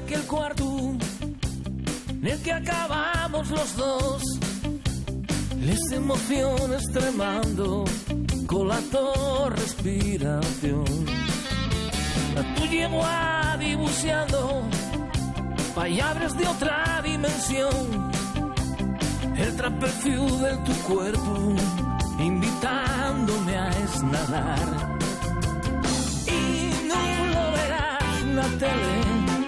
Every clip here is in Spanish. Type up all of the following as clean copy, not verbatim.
aquel cuarto en el que acabamos los dos, las emociones tremando con la respiración. Tu yegua dibuixando palabras de otra dimensión, el trapecio de tu cuerpo invitándome a esnadar. Y no lo verás en la tele,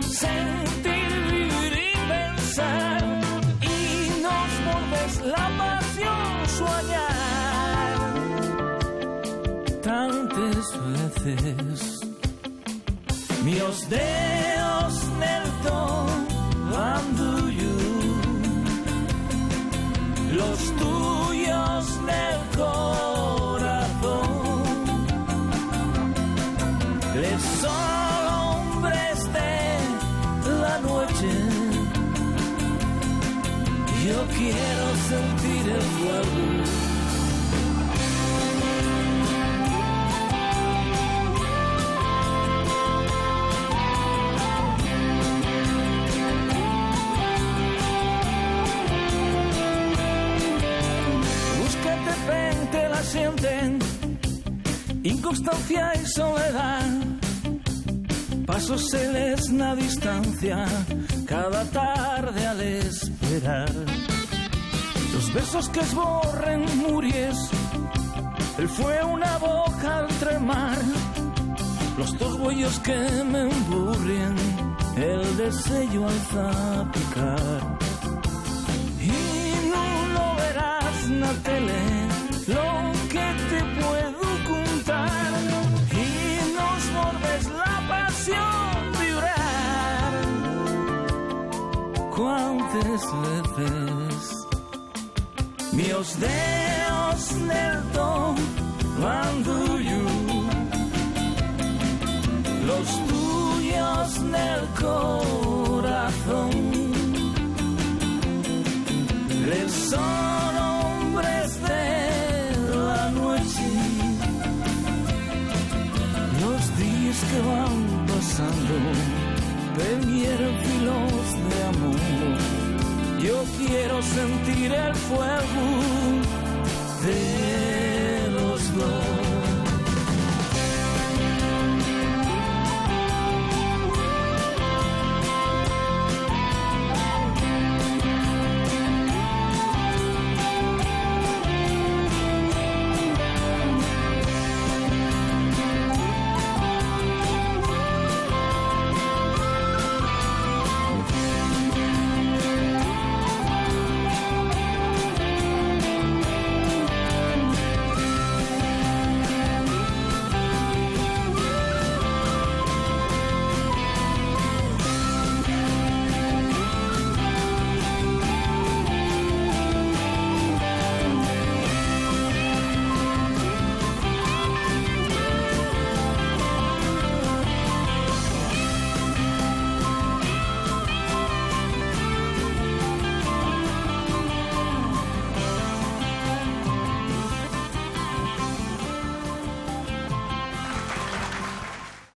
sentir, vivir y pensar, y nos volves la pasión soñar. Tantas veces mios dedos nel tomando you, los tuyos nel corazón, les son hombres de la noche. Yo quiero sentir el fuego. Sienten inconstancia y soledad, pasos en la distancia cada tarde al esperar. Los besos que esborren muries, él fue una boca al tremar, los dos huellos que me emburrien, el deseo al zapicar. Y no lo verás en la tele, lo que te puedo contar, y nos volves la pasión vibrar. Cuántas veces mios dedos nel tomando you, los tuyos nel corazón, les son hombres de la noche. Los días que van pasando perdieron filos de amor. Yo quiero sentir el fuego de los dos.